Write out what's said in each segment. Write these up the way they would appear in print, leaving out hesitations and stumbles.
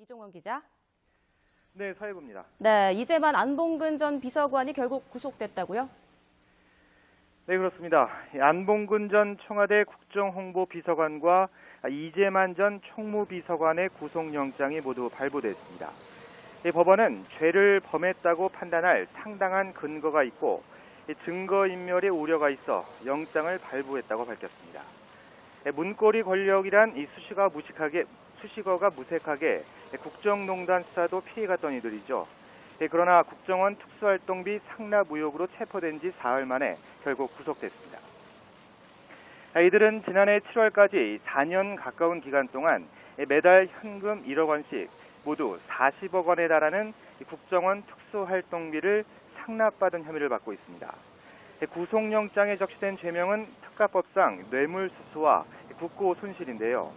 이종원 기자. 네, 사회부입니다. 네, 이재만 안봉근 전 비서관이 결국 구속됐다고요? 네, 그렇습니다. 안봉근 전 청와대 국정홍보비서관과 이재만 전 총무비서관의 구속영장이 모두 발부됐습니다. 법원은 죄를 범했다고 판단할 상당한 근거가 있고 증거인멸의 우려가 있어 영장을 발부했다고 밝혔습니다. 문고리 권력이란 이 수식어가 무색하게 국정농단 수사도 피해갔던 이들이죠. 그러나 국정원 특수활동비 상납 의혹으로 체포된 지 사흘 만에 결국 구속됐습니다. 이들은 지난해 7월까지 4년 가까운 기간 동안 매달 현금 1억 원씩 모두 40억 원에 달하는 국정원 특수활동비를 상납받은 혐의를 받고 있습니다. 구속영장에 적시된 죄명은 특가법상 뇌물수수와 국고 손실인데요.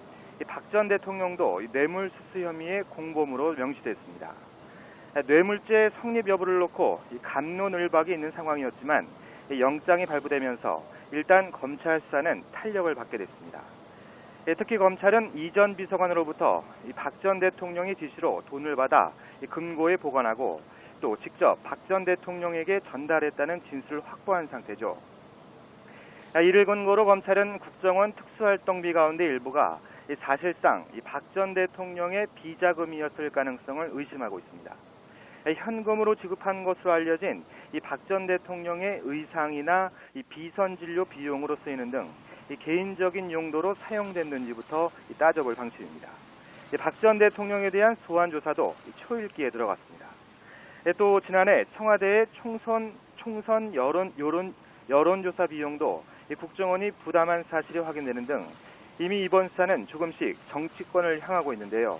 박 전 대통령도 뇌물수수 혐의의 공범으로 명시됐습니다. 뇌물죄 성립 여부를 놓고 갑론을박이 있는 상황이었지만 영장이 발부되면서 일단 검찰 수사는 탄력을 받게 됐습니다. 특히 검찰은 이 전 비서관으로부터 박 전 대통령의 지시로 돈을 받아 금고에 보관하고 또 직접 박 전 대통령에게 전달했다는 진술을 확보한 상태죠. 이를 근거로 검찰은 국정원 특수활동비 가운데 일부가 사실상 박 전 대통령의 비자금이었을 가능성을 의심하고 있습니다. 현금으로 지급한 것으로 알려진 박 전 대통령의 의상이나 비선진료 비용으로 쓰이는 등 개인적인 용도로 사용됐는지부터 따져볼 방침입니다. 박 전 대통령에 대한 소환 조사도 초읽기에 들어갔습니다. 또 지난해 청와대의 총선 여론조사 비용도 국정원이 부담한 사실이 확인되는 등 이미 이번 수사는 조금씩 정치권을 향하고 있는데요.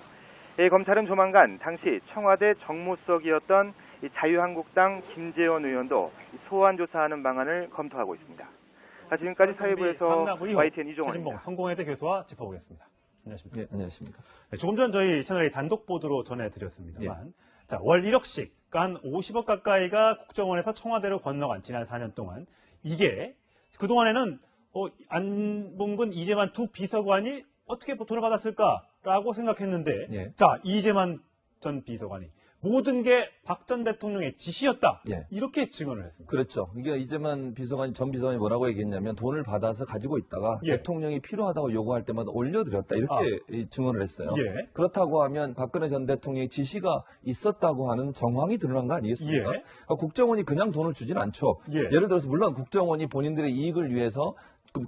검찰은 조만간 당시 청와대 정무수석이었던 자유한국당 김재원 의원도 소환 조사하는 방안을 검토하고 있습니다. 지금까지 사회부에서 YTN 이종원입니다. 성공회대 교수와 짚어보겠습니다. 안녕하십니까? 네, 안녕하십니까? 네, 조금 전 저희 채널에 단독 보도로 전해드렸습니다만, 자, 월 1억씩, 그러니까 한 50억 가까이가 국정원에서 청와대로 건너간 지난 4년 동안 이게 그동안에는 안봉근, 이재만 두 비서관이 어떻게 돈을 받았을까라고 생각했는데, 자, 이재만 전 비서관이 모든 게 박 전 대통령의 지시였다. 이렇게 증언을 했습니다. 그렇죠. 이게 이재만 전 비서관이 뭐라고 얘기했냐면 돈을 받아서 가지고 있다가 대통령이 필요하다고 요구할 때마다 올려드렸다. 이렇게 증언을 했어요. 그렇다고 하면 박근혜 전 대통령의 지시가 있었다고 하는 정황이 드러난 거 아니겠습니까? 그러니까 국정원이 그냥 돈을 주진 않죠. 예를 들어서 물론 국정원이 본인들의 이익을 위해서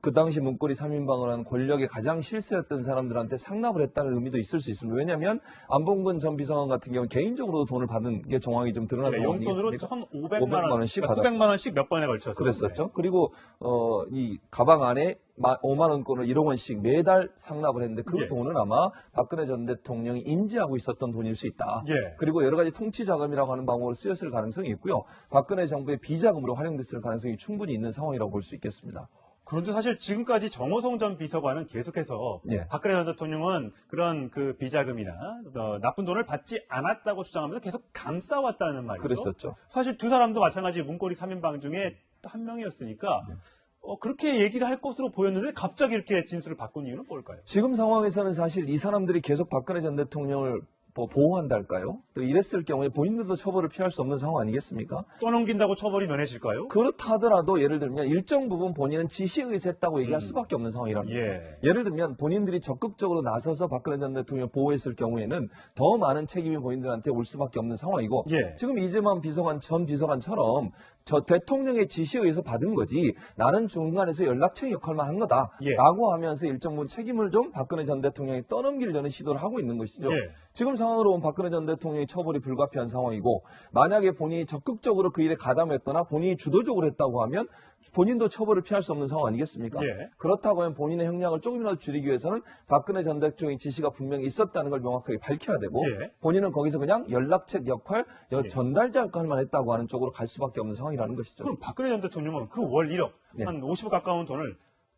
그 당시 문고리 3인방을 한 권력의 가장 실세였던 사람들한테 상납을 했다는 의미도 있을 수 있습니다. 왜냐하면 안봉근 전 비서관 같은 경우는 개인적으로도 돈을 받은 게 정황이 좀 드러나는 거 아니겠습니까? 용돈으로 1,500만 원씩, 수백만 원씩 몇 번에 걸쳐서 그랬었죠. 그리고 이 가방 안에 5만 원권을 1억 원씩 매달 상납을 했는데 그 돈은 아마 박근혜 전 대통령이 인지하고 있었던 돈일 수 있다. 그리고 여러 가지 통치 자금이라고 하는 방법으로 쓰였을 가능성이 있고요. 박근혜 정부의 비자금으로 활용됐을 가능성이 충분히 있는 상황이라고 볼 수 있겠습니다. 그런데 사실 지금까지 정호성 전 비서관은 계속해서 박근혜 전 대통령은 그런 그 비자금이나 나쁜 돈을 받지 않았다고 주장하면서 계속 감싸왔다는 말이죠. 그랬었죠. 사실 두 사람도 마찬가지 문고리 3인방 중에 한 명이었으니까 그렇게 얘기를 할 것으로 보였는데 갑자기 이렇게 진술을 바꾼 이유는 뭘까요? 지금 상황에서는 사실 이 사람들이 계속 박근혜 전 대통령을 보호한달까요? 또 이랬을 경우에 본인들도 처벌을 피할 수 없는 상황 아니겠습니까? 떠넘긴다고 처벌이 면해질까요? 그렇다 하더라도 예를 들면 일정 부분 본인은 지시의사했다고 얘기할 수밖에 없는 상황이랍니다. 예를 들면 본인들이 적극적으로 나서서 박근혜 전 대통령을 보호했을 경우에는 더 많은 책임이 본인들한테 올 수밖에 없는 상황이고 지금 이재만 전 비서관처럼 저 대통령의 지시에 의해서 받은 거지 나는 중간에서 연락처 역할만 한 거다 라고 하면서 일정 부분 책임을 좀 박근혜 전 대통령이 떠넘기려는 시도를 하고 있는 것이죠. 지금 상황으로 보면 박근혜 전 대통령의 처벌이 불가피한 상황이고 만약에 본인이 적극적으로 그 일에 가담했거나 본인이 주도적으로 했다고 하면 본인도 처벌을 피할 수 없는 상황 아니겠습니까? 그렇다고 하면 본인의 형량을 조금이라도 줄이기 위해서는 박근혜 전 대통령의 지시가 분명히 있었다는 걸 명확하게 밝혀야 되고 본인은 거기서 그냥 연락책 역할, 전달자 역할만 했다고 하는 쪽으로 갈 수밖에 없는 상황이라는 것이죠. 그럼 박근혜 전 대통령은 그 월 1억, 한 50억 가까운 돈을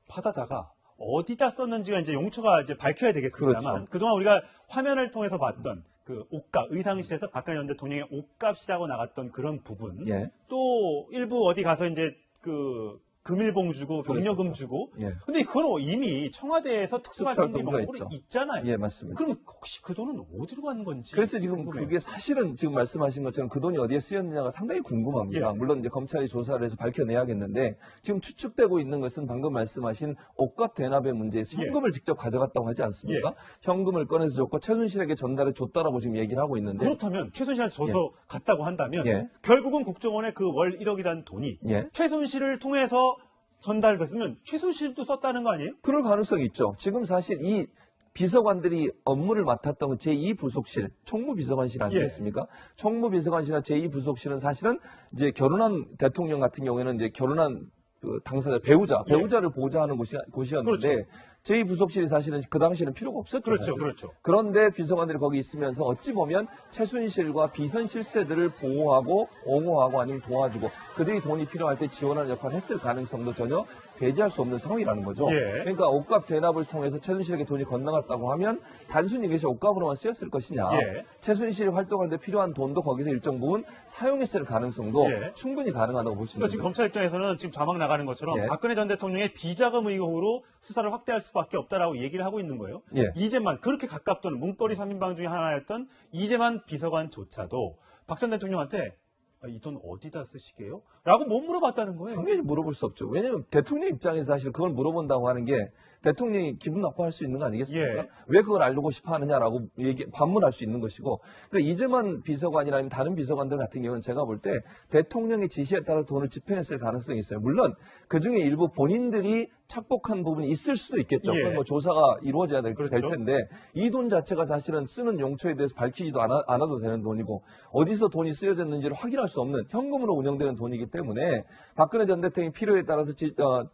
받아다가 어디다 썼는지가 이제 용처가 이제 밝혀야 되겠습니다만 그동안 우리가 화면을 통해서 봤던 그 옷값, 의상실에서 박근혜 전 대통령의 옷값이라고 나갔던 그런 부분 또 일부 어디 가서 이제 그 금일봉 주고 병력금 그렇죠. 주고. 예. 근데 그건 이미 청와대에서 특수활동비 특수활동비가 명목으로 있죠. 있잖아요. 예, 맞습니다. 그럼 혹시 그 돈은 어디로 가는 건지. 그래서 지금 궁금해요. 그게 사실은 지금 말씀하신 것처럼 그 돈이 어디에 쓰였느냐가 상당히 궁금합니다. 예. 물론 이제 검찰이 조사를 해서 밝혀내야겠는데 지금 추측되고 있는 것은 방금 말씀하신 옷값 대납의 문제에서 예. 현금을 직접 가져갔다고 하지 않습니까? 현금을 꺼내서 줬고 최순실에게 전달해 줬다라고 지금 얘기를 하고 있는데 그렇다면 최순실한테 줘서 갔다고 한다면 예. 결국은 국정원의 그 월 1억이라는 돈이 예. 최순실을 통해서 전달됐으면 최순실도 썼다는 거 아니에요? 그럴 가능성이 있죠. 지금 사실 이 비서관들이 업무를 맡았던 제2부속실, 총무비서관실 아니겠습니까? 총무비서관실이나 제2부속실은 사실은 이제 결혼한 대통령 같은 경우에는 이제 결혼한 그 당사자, 배우자를 보호자하는 곳이었는데 그렇죠. 제2부속실이 사실은 그 당시에는 필요가 없었죠. 그렇죠, 사실. 그렇죠. 그런데 비서관들이 거기 있으면서 어찌 보면 최순실과 비선 실세들을 보호하고 옹호하고 아니면 도와주고 그들이 돈이 필요할 때 지원하는 역할을 했을 가능성도 전혀 배제할 수 없는 상황이라는 거죠. 예. 그러니까 옷값 대납을 통해서 최순실에게 돈이 건너갔다고 하면 단순히 이것이 옷값으로만 쓰였을 것이냐. 예. 최순실이 활동할 때 필요한 돈도 거기서 일정 부분 사용했을 가능성도 예. 충분히 가능하다고 볼 수 그러니까 있습니다. 지금 검찰 입장에서는 지금 자막 나가는 것처럼 예. 박근혜 전 대통령의 비자금 의혹으로 수사를 확대할 수밖에 없다라고 얘기를 하고 있는 거예요. 예. 이재만 그렇게 가깝던 문거리 3인방 중에 하나였던 이재만 비서관조차도 박 전 대통령한테 이 돈 어디다 쓰시게요? 라고 못 물어봤다는 거예요. 당연히 물어볼 수 없죠. 왜냐하면 대통령 입장에서 사실 그걸 물어본다고 하는 게 대통령이 기분 나빠할 수 있는 거 아니겠습니까? 예. 왜 그걸 알고 싶어 하느냐라고 반문할 수 있는 것이고 그러니까 이재만 비서관이나 다른 비서관들 같은 경우는 제가 볼 때 대통령의 지시에 따라 돈을 집행했을 가능성이 있어요. 물론 그중에 일부 본인들이 착복한 부분이 있을 수도 있겠죠. 예. 그건 뭐 조사가 이루어져야 될 그렇죠. 텐데 이 돈 자체가 사실은 쓰는 용처에 대해서 밝히지도 않아도 되는 돈이고 어디서 돈이 쓰여졌는지를 확인할 수 없는 현금으로 운영되는 돈이기 때문에 박근혜 전 대통령이 필요에 따라서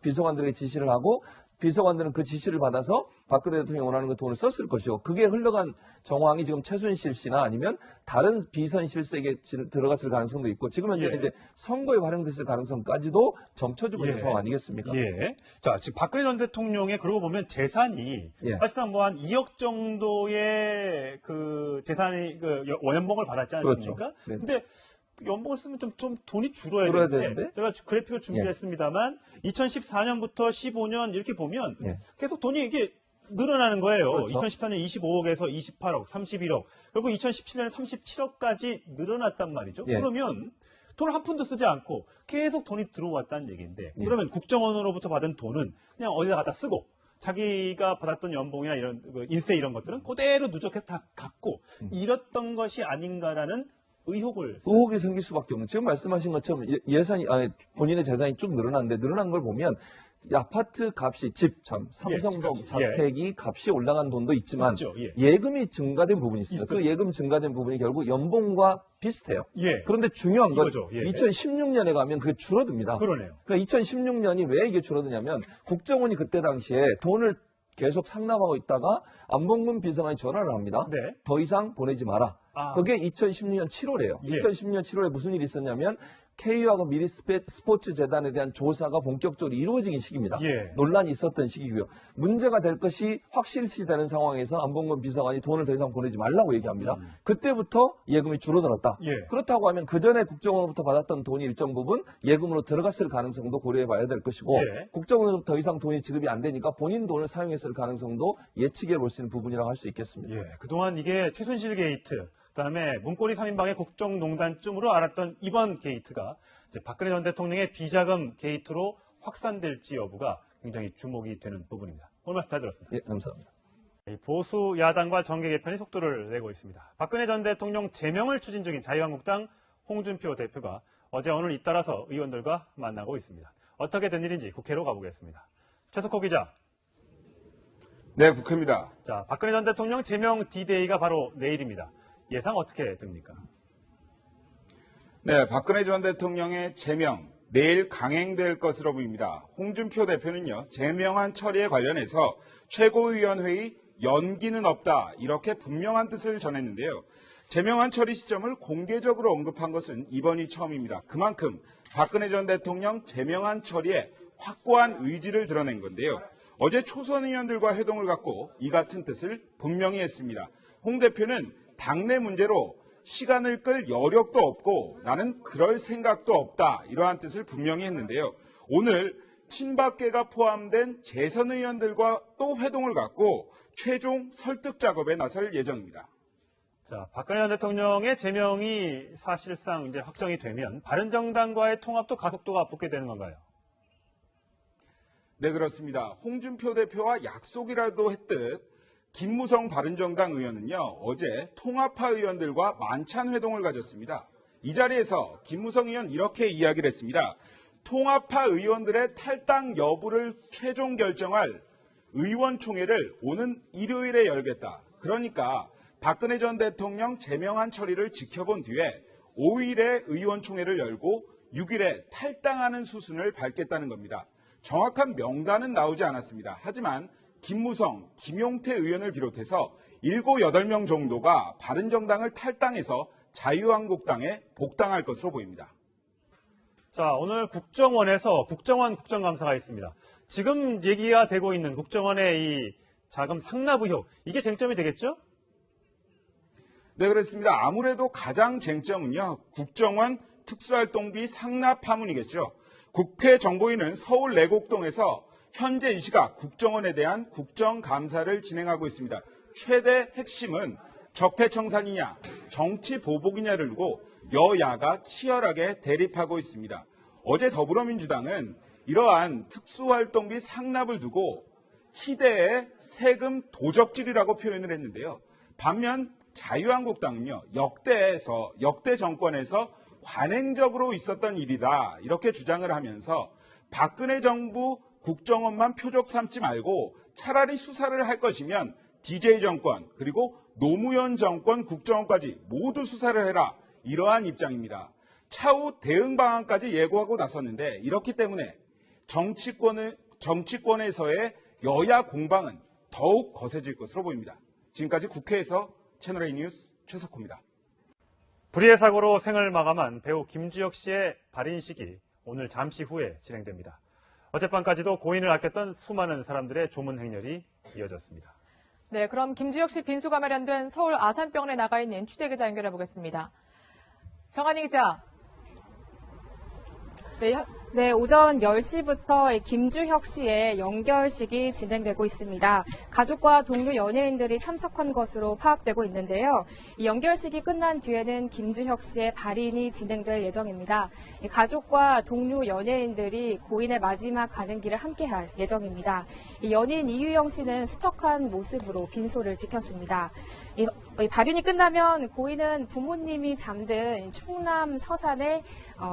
비서관들에게 지시를 하고 비서관들은 그 지시를 받아서 박근혜 대통령이 원하는 그 돈을 썼을 것이고 그게 흘러간 정황이 지금 최순실 씨나 아니면 다른 비선 실세에게 들어갔을 가능성도 있고 지금 현재 예. 이제 선거에 활용됐을 가능성까지도 점쳐주고 있는 예. 상황 아니겠습니까? 예. 자, 지금 박근혜 전 대통령의 그러고 보면 재산이 예. 사실상 뭐 한 2억 정도의 그 재산이 그 연봉을 받았지 않습니까? 그렇죠. 네. 근데 연봉을 쓰면 좀 돈이 줄어야 줄어야 되는데 되는데? 제가 그래픽을 준비했습니다만 2014년부터 15년 이렇게 보면 예. 계속 돈이 이게 늘어나는 거예요. 그렇죠. 2014년 25억에서 28억, 31억, 결국 2017년에 37억까지 늘어났단 말이죠. 예. 그러면 돈을 한 푼도 쓰지 않고 계속 돈이 들어왔다는 얘기인데 예. 그러면 국정원으로부터 받은 돈은 그냥 어디다 갖다 쓰고 자기가 받았던 연봉이나 이런 인세 이런 것들은 그대로 누적해서 다 갖고 잃었던 것이 아닌가라는 의혹이 생길 수밖에 없는. 지금 말씀하신 것처럼 본인의 재산이 쭉 늘어났는데 늘어난 걸 보면 아파트 값이 삼성동 집값이. 자택이 값이 올라간 돈도 있지만 있죠. 예. 예금이 증가된 부분이 있습니다. 있어요. 그 예금 증가된 부분이 결국 연봉과 비슷해요. 예. 그런데 중요한 건 이거죠. 예. 2016년에 가면 그게 줄어듭니다. 그러네요. 그러니까 2016년이 왜 이게 줄어드냐면 국정원이 그때 당시에 돈을 계속 상납하고 있다가 안봉근 비서관이 전화를 합니다. 네. 더 이상 보내지 마라. 아. 그게 2016년 7월이에요. 예. 2016년 7월에 무슨 일이 있었냐면 KU하고 미리 스포츠 재단에 대한 조사가 본격적으로 이루어지는 시기입니다. 예. 논란이 있었던 시기고요. 문제가 될 것이 확실시되는 상황에서 안봉근 비서관이 돈을 더 이상 보내지 말라고 얘기합니다. 그때부터 예금이 줄어들었다. 예. 그렇다고 하면 그 전에 국정원으로부터 받았던 돈이 일정 부분 예금으로 들어갔을 가능성도 고려해봐야 될 것이고 예. 국정원으로부터 더 이상 돈이 지급이 안 되니까 본인 돈을 사용했을 가능성도 예측해 볼 수 있는 부분이라고 할 수 있겠습니다. 예. 그동안 이게 최순실 게이트, 그다음에 문고리 3인방의 국정농단쯤으로 알았던 이번 게이트가 이제 박근혜 전 대통령의 비자금 게이트로 확산될지 여부가 굉장히 주목이 되는 부분입니다. 오늘 말씀 잘 들었습니다. 예, 감사합니다. 보수 야당과 정계 개편이 속도를 내고 있습니다. 박근혜 전 대통령 제명을 추진 중인 자유한국당 홍준표 대표가 어제 오늘 잇따라서 의원들과 만나고 있습니다. 어떻게 된 일인지 국회로 가보겠습니다. 최석호 기자. 네, 국회입니다. 자, 박근혜 전 대통령 제명 D-Day가 바로 내일입니다. 예상 어떻게 됩니까? 네, 박근혜 전 대통령의 제명 내일 강행될 것으로 보입니다. 홍준표 대표는요, 제명안 처리에 관련해서 최고위원회의 연기는 없다 이렇게 분명한 뜻을 전했는데요. 제명안 처리 시점을 공개적으로 언급한 것은 이번이 처음입니다. 그만큼 박근혜 전 대통령 제명안 처리에 확고한 의지를 드러낸 건데요. 어제 초선 의원들과 회동을 갖고 이 같은 뜻을 분명히 했습니다. 홍 대표는 당내 문제로 시간을 끌 여력도 없고 나는 그럴 생각도 없다 이러한 뜻을 분명히 했는데요. 오늘 친박계가 포함된 재선 의원들과 또 회동을 갖고 최종 설득 작업에 나설 예정입니다. 자, 박근혜 전 대통령의 제명이 사실상 이제 확정이 되면 바른정당과의 통합도 가속도가 붙게 되는 건가요? 네, 그렇습니다. 홍준표 대표와 약속이라도 했듯 김무성 바른정당 의원은요, 어제 통합파 의원들과 만찬 회동을 가졌습니다. 이 자리에서 김무성 의원 이렇게 이야기를 했습니다. 통합파 의원들의 탈당 여부를 최종 결정할 의원총회를 오는 일요일에 열겠다. 그러니까 박근혜 전 대통령 제명안 처리를 지켜본 뒤에 5일에 의원총회를 열고 6일에 탈당하는 수순을 밟겠다는 겁니다. 정확한 명단은 나오지 않았습니다. 하지만 김무성, 김용태 의원을 비롯해서 7, 8명 정도가 바른정당을 탈당해서 자유한국당에 복당할 것으로 보입니다. 자, 오늘 국정원에서 국정원 국정감사가 있습니다. 지금 얘기가 되고 있는 국정원의 이 자금 상납 의혹, 이게 쟁점이 되겠죠? 네, 그렇습니다. 아무래도 가장 쟁점은요, 국정원 특수활동비 상납 파문이겠죠. 국회 정보위는 서울 내곡동에서 현재 이 시각 국정원에 대한 국정감사를 진행하고 있습니다. 최대 핵심은 적폐청산이냐, 정치보복이냐를 두고 여야가 치열하게 대립하고 있습니다. 어제 더불어민주당은 이러한 특수활동비 상납을 두고 희대의 세금 도적질이라고 표현을 했는데요. 반면 자유한국당은요, 역대 정권에서 관행적으로 있었던 일이다, 이렇게 주장을 하면서 박근혜 정부 국정원만 표적 삼지 말고 차라리 수사를 할 것이면 DJ 정권 그리고 노무현 정권 국정원까지 모두 수사를 해라, 이러한 입장입니다. 차후 대응 방안까지 예고하고 나섰는데 이렇기 때문에 정치권에서의 여야 공방은 더욱 거세질 것으로 보입니다. 지금까지 국회에서 채널A 뉴스 최석호입니다. 불의의 사고로 생을 마감한 배우 김주혁 씨의 발인식이 오늘 잠시 후에 진행됩니다. 어젯밤까지도 고인을 아꼈던 수많은 사람들의 조문 행렬이 이어졌습니다. 네, 그럼 김주혁 씨 빈소가 마련된 서울 아산병원에 나가 있는 취재기자 연결해 보겠습니다. 정한희 기자. 네, 오전 10시부터 김주혁 씨의 연결식이 진행되고 있습니다. 가족과 동료 연예인들이 참석한 것으로 파악되고 있는데요. 이 연결식이 끝난 뒤에는 김주혁 씨의 발인이 진행될 예정입니다. 가족과 동료 연예인들이 고인의 마지막 가는 길을 함께할 예정입니다. 이 연인 이유영 씨는 수척한 모습으로 빈소를 지켰습니다. 이 발인이 끝나면 고인은 부모님이 잠든 충남 서산의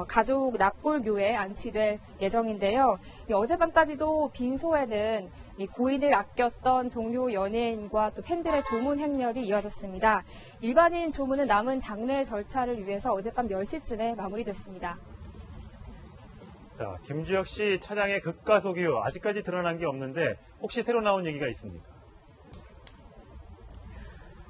가족 납골교에 안치될 예정인데요. 어젯밤까지도 빈소에는 고인을 아꼈던 동료 연예인과 또 팬들의 조문 행렬이 이어졌습니다. 일반인 조문은 남은 장례 절차를 위해서 어젯밤 10시쯤에 마무리됐습니다. 자, 김주혁 씨 차량의 급가속 이후 아직까지 드러난 게 없는데 혹시 새로 나온 얘기가 있습니까?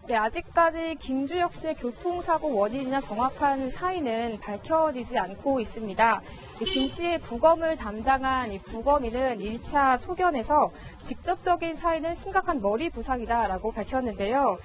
네, 아직까지 김주혁 씨의 교통사고 원인이나 정확한 사인은 밝혀지지 않고 있습니다. 김 씨의 부검을 담당한 이 부검인은 1차 소견에서 직접적인 사인은 심각한 머리 부상이다라고 밝혔는데요.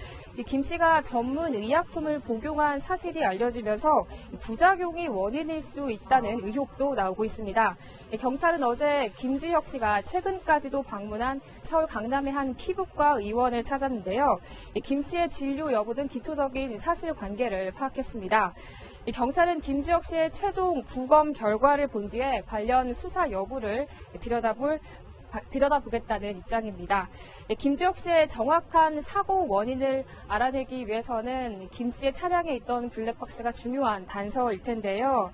김 씨가 전문 의약품을 복용한 사실이 알려지면서 부작용이 원인일 수 있다는 의혹도 나오고 있습니다. 경찰은 어제 김주혁 씨가 최근까지도 방문한 서울 강남의 한 피부과 의원을 찾았는데요. 김 씨의 진료 여부 등 기초적인 사실관계를 파악했습니다. 경찰은 김주혁 씨의 최종 부검 결과를 본 뒤에 관련 수사 여부를 들여다보겠다는 입장입니다. 김주혁 씨의 정확한 사고 원인을 알아내기 위해서는 김 씨의 차량에 있던 블랙박스가 중요한 단서일 텐데요.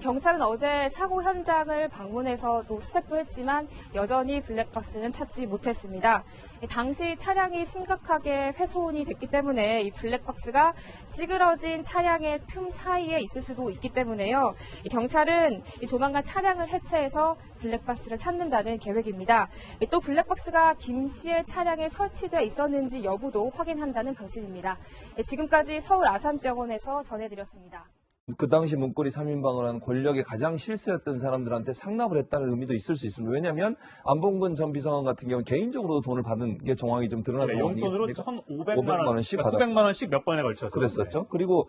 경찰은 어제 사고 현장을 방문해서도 수색도 했지만 여전히 블랙박스는 찾지 못했습니다. 당시 차량이 심각하게 훼손이 됐기 때문에 이 블랙박스가 찌그러진 차량의 틈 사이에 있을 수도 있기 때문에요. 경찰은 조만간 차량을 해체해서 블랙박스를 찾는다는 계획입니다. 또 블랙박스가 김 씨의 차량에 설치돼 있었는지 여부도 확인한다는 방침입니다. 지금까지 서울 아산병원에서 전해드렸습니다. 그 당시 문고리 3인방을 한 권력의 가장 실세였던 사람들한테 상납을 했다는 의미도 있을 수 있습니다. 왜냐하면 안봉근 전 비서관 같은 경우는 개인적으로도 돈을 받은 게 정황이 좀 드러난 상황이 용돈으로 있습니다. 1,500만 원씩 받았죠. 수백만 원씩 몇 번에 걸쳐서 그랬었죠. 그리고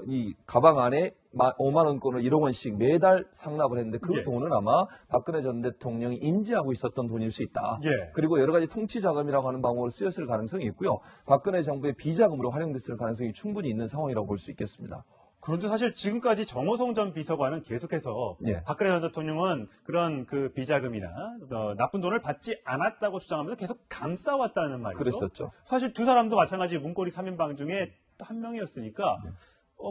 이 가방 안에 5만 원권을 1억 원씩 매달 상납을 했는데 그 예. 돈은 아마 박근혜 전 대통령이 인지하고 있었던 돈일 수 있다. 예. 그리고 여러 가지 통치 자금이라고 하는 방법으로 쓰였을 가능성이 있고요. 박근혜 정부의 비자금으로 활용됐을 가능성이 충분히 있는 상황이라고 볼 수 있겠습니다. 그런데 사실 지금까지 정호성 전 비서관은 계속해서 예. 박근혜 전 대통령은 그런 그 비자금이나 나쁜 돈을 받지 않았다고 주장하면서 계속 감싸왔다는 말이죠. 그랬었죠. 사실 두 사람도 마찬가지 문고리 3인방 중에 한 명이었으니까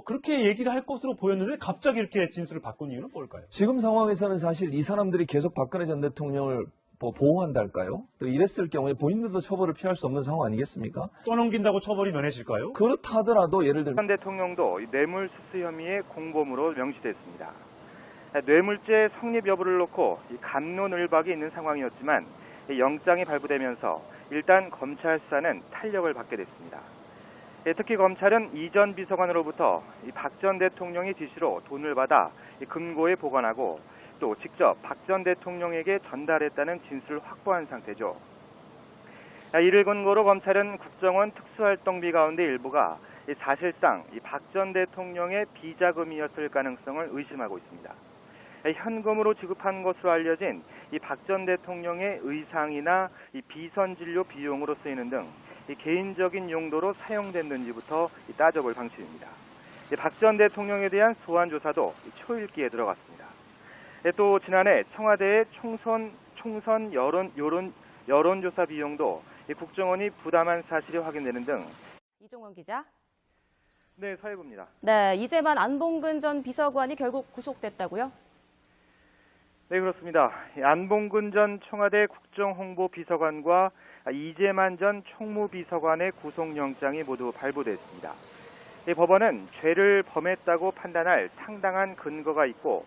그렇게 얘기를 할 것으로 보였는데 갑자기 이렇게 진술을 바꾼 이유는 뭘까요? 지금 상황에서는 사실 이 사람들이 계속 박근혜 전 대통령을 보호한달까요? 또 이랬을 경우에 본인들도 처벌을 피할 수 없는 상황 아니겠습니까? 떠넘긴다고 처벌이 면해질까요? 그렇다 하더라도 예를 들면 현 대통령도 뇌물수수 혐의의 공범으로 명시됐습니다. 뇌물죄 성립 여부를 놓고 갑론을박이 있는 상황이었지만 영장이 발부되면서 일단 검찰 수사는 탄력을 받게 됐습니다. 특히 검찰은 이 전 비서관으로부터 박 전 대통령의 지시로 돈을 받아 금고에 보관하고 또 직접 박 전 대통령에게 전달했다는 진술을 확보한 상태죠. 이를 근거로 검찰은 국정원 특수활동비 가운데 일부가 사실상 박 전 대통령의 비자금이었을 가능성을 의심하고 있습니다. 현금으로 지급한 것으로 알려진 박 전 대통령의 의상이나 비선 진료 비용으로 쓰이는 등 개인적인 용도로 사용됐는지부터 따져볼 방침입니다. 박 전 대통령에 대한 소환 조사도 초읽기에 들어갔습니다. 또 지난해 청와대의 총선 여론조사 비용도 국정원이 부담한 사실이 확인되는 등. 이종원 기자. 네, 사회부입니다. 네, 이제만 안봉근 전 비서관이 결국 구속됐다고요? 네, 그렇습니다. 안봉근 전 청와대 국정홍보비서관과 이재만 전 총무비서관의 구속영장이 모두 발부됐습니다. 법원은 죄를 범했다고 판단할 상당한 근거가 있고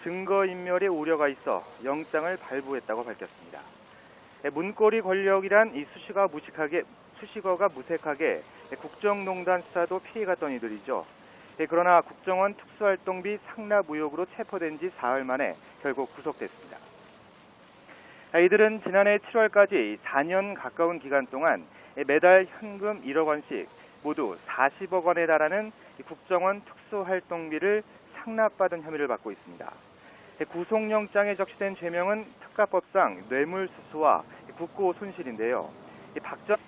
증거인멸의 우려가 있어 영장을 발부했다고 밝혔습니다. 문고리 권력이란 이 수식어가 무색하게 국정농단 수사도 피해갔던 이들이죠. 그러나 국정원 특수활동비 상납 의혹으로 체포된 지 사흘 만에 결국 구속됐습니다. 이들은 지난해 7월까지 4년 가까운 기간 동안 매달 현금 1억 원씩 모두 40억 원에 달하는 국정원 특수활동비를 상납받은 혐의를 받고 있습니다. 구속영장에 적시된 죄명은 특가법상 뇌물수수와 국고 손실인데요.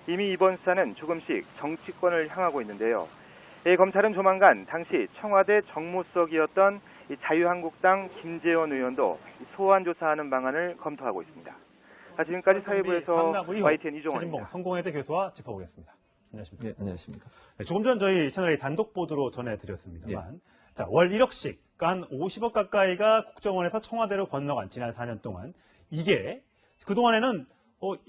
이미 이번 수사는 조금씩 정치권을 향하고 있는데요. 검찰은 조만간 당시 청와대 정무석이었던 자유한국당 김재원 의원도 소환 조사하는 방안을 검토하고 있습니다. 지금까지 사회부에서 YTN 이종원입니다. 성공회대 교수와 짚어보겠습니다. 안녕하십니까? 네, 안녕하십니까? 네, 조금 전 저희 채널에 단독 보도로 전해드렸습니다만, 자, 월 1억씩, 그러니까 한 50억 가까이가 국정원에서 청와대로 건너간 지난 4년 동안 이게 그동안에는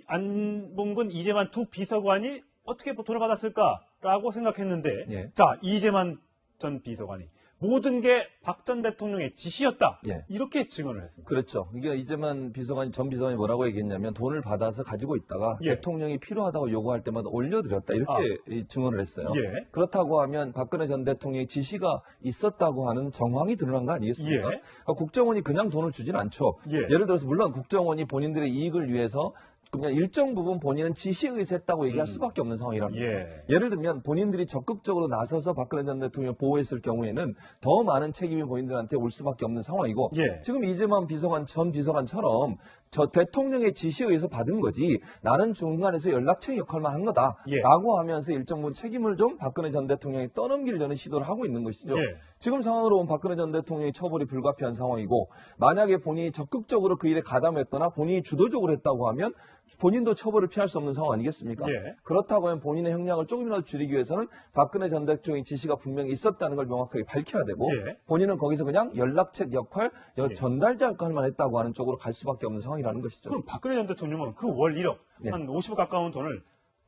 안봉근, 이재만 두 비서관이 어떻게 돈을 받았을까라고 생각했는데, 자, 이재만 전 비서관이 모든 게 박 전 대통령의 지시였다. 이렇게 증언을 했습니다. 그렇죠. 이게 이재만 전 비서관이 뭐라고 얘기했냐면 돈을 받아서 가지고 있다가 대통령이 필요하다고 요구할 때마다 올려드렸다. 이렇게 증언을 했어요. 그렇다고 하면 박근혜 전 대통령의 지시가 있었다고 하는 정황이 드러난 거 아니겠습니까? 그러니까 국정원이 그냥 돈을 주진 않죠. 예를 들어서 물론 국정원이 본인들의 이익을 위해서 그냥 일정 부분 본인은 지시에 의했다고 얘기할 수밖에 없는 상황이랍니다. 예를 들면 본인들이 적극적으로 나서서 박근혜 전 대통령을 보호했을 경우에는 더 많은 책임이 본인들한테 올 수밖에 없는 상황이고 지금 이재만 전 비서관처럼 저 대통령의 지시에 의해서 받은 거지 나는 중간에서 연락처 역할만 한 거다라고 하면서 일정 부분 책임을 좀 박근혜 전 대통령이 떠넘기려는 시도를 하고 있는 것이죠. 지금 상황으로 보면 박근혜 전 대통령의 처벌이 불가피한 상황이고 만약에 본인이 적극적으로 그 일에 가담했거나 본인이 주도적으로 했다고 하면 본인도 처벌을 피할 수 없는 상황 아니겠습니까? 그렇다고 하면 본인의 형량을 조금이라도 줄이기 위해서는 박근혜 전 대통령의 지시가 분명히 있었다는 걸 명확하게 밝혀야 되고 본인은 거기서 그냥 연락책 역할, 전달자 역할만 했다고 하는 쪽으로 갈 수밖에 없는 상황이라는 것이죠. 그럼 박근혜 전 대통령은 그 월 1억, 한 50억 가까운 돈을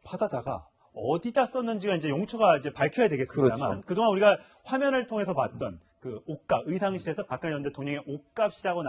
받아다가 어디다 썼는지가 이제 용처가 이제 밝혀야 되겠습니다만 그동안 우리가 화면을 통해서 봤던 그 옷값, 의상실에서 박근혜 전 대통령의 옷값이라고